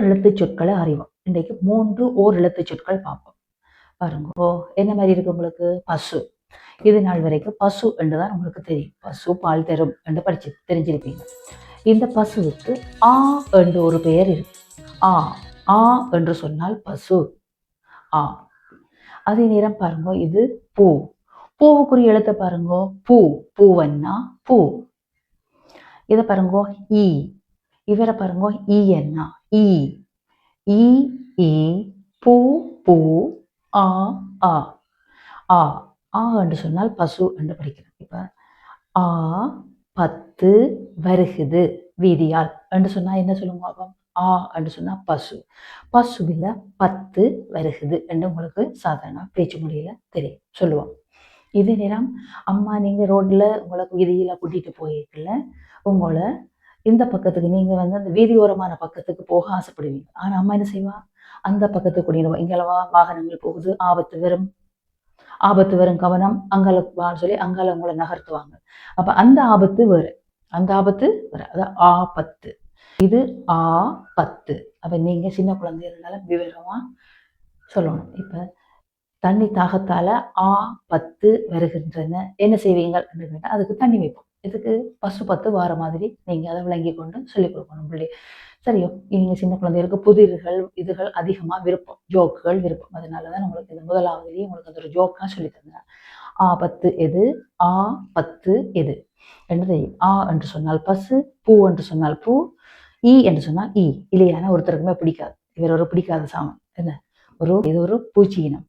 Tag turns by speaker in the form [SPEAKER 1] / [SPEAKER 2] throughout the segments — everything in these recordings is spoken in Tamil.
[SPEAKER 1] எழுத்து சொற்களை அறிவோம். இன்றைக்கு 3 ஓர் எழுத்து சொற்கள் பார்ப்போம். பாருங்க, என்ன மாதிரி இருக்கு உங்களுக்கு? பசு. இது நாள் வரைக்கும் பசு என்றுதான் உங்களுக்கு தெரியும். பசு பால் தரும் என்று தெரிஞ்சிருப்பீங்க. இந்த பசுவுக்கு ஆ என்று ஒரு பெயர் இருக்கு. ஆ ஆ என்று சொன்னால் பசு. ஆ. அதே நேரம் பாருங்க, இது பூ. பூவுக்குரிய எழுத்த பாருங்க, பூ. பூவன்னா பூ. இதை பாருங்க, ஈ. இவரை பாருங்க, ஈ என்ன? ஈ. ஈ ஈ பூ பூ ஆ ஆ. ஆ ஆ என்று சொன்னால் பசு என்று படிக்கிறோம். இப்ப ஆ 10 வருகுது வீதியால் என்று சொன்னா என்ன சொல்லுங்க? ஆ என்று சொன்னா பசு. பசுவில 10 வருகுது என்று உங்களுக்கு சாதாரண பேச்சு மொழியில தெரியும், சொல்லுவோம். இதே நேரம் அம்மா நீங்க ரோட்ல உங்களுக்கு வீதியில கூட்டிட்டு போயிருக்கல, உங்களை இந்த பக்கத்துக்கு நீங்க அந்த வீதியோரமான பக்கத்துக்கு போக ஆசைப்படுவீங்க. ஆனா அம்மா என்ன செய்வா? அந்த பக்கத்துக்கு கூட்டிடுவா. இங்களவா வாகனங்கள் போகுது, ஆபத்து வரும் கவனம், அங்கால சொல்லி அங்கால உங்களை நகர்த்துவாங்க. அப்ப அந்த ஆபத்து வேறு, அதான் ஆபத்து. இது ஆ 10. அப்ப நீங்க சின்ன குழந்தை இருந்தாலும் விவரமா சொல்லணும். இப்ப தண்ணி தாகத்தால ஆ 10 வருகின்றன, என்ன செய்வீங்க கேட்டா அதுக்கு தண்ணி வைப்போம். இதுக்கு பசு 10 வார மாதிரி நீங்க அதை விளங்கி கொண்டு சொல்லிக் கொடுக்கணும் பிள்ளை. சரியோ? நீங்க சின்ன குழந்தைகளுக்கு புதிர்கள் இதுகள் அதிகமா விருப்பம், ஜோக்குகள் விருப்பம். அதனாலதான் உங்களுக்கு இந்த முதலாவதுலேயே உங்களுக்கு அது ஒரு ஜோக்கா சொல்லி தந்தேன். ஆ 10 எது? ஆ 10 எது என்று தெரியும். ஆ என்று சொன்னால் பசு, பூ என்று சொன்னால் பூ, ஈ என்று சொன்னால் ஈ. இல்லையான ஒருத்தருக்குமே பிடிக்காது. இவர் ஒரு பிடிக்காத சாமன். என்ன? இது ஒரு பூச்சி இனம்.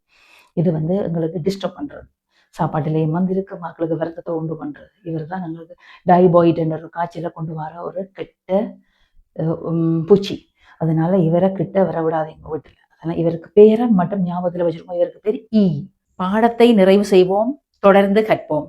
[SPEAKER 1] இது எங்களுக்கு டிஸ்டர்ப் பண்றது, சாப்பாட்டிலேயே இருக்க மக்களுக்கு வருத்தத்தை உண்டு பண்றது. இவர் தான் எங்களுக்கு டைபாய்ட் என்ற ஒரு காய்ச்சலை கொண்டு வர ஒரு கெட்ட பூச்சி. அதனால இவரை கிட்ட வர விடாதீங்க வீட்டுல. அதனால இவருக்கு பேரை மட்டும் ஞாபகத்துல வச்சிருக்கோம். இவருக்கு பேர் ஈ. பாடத்தை நிறைவு செய்வோம், தொடர்ந்து கற்போம்.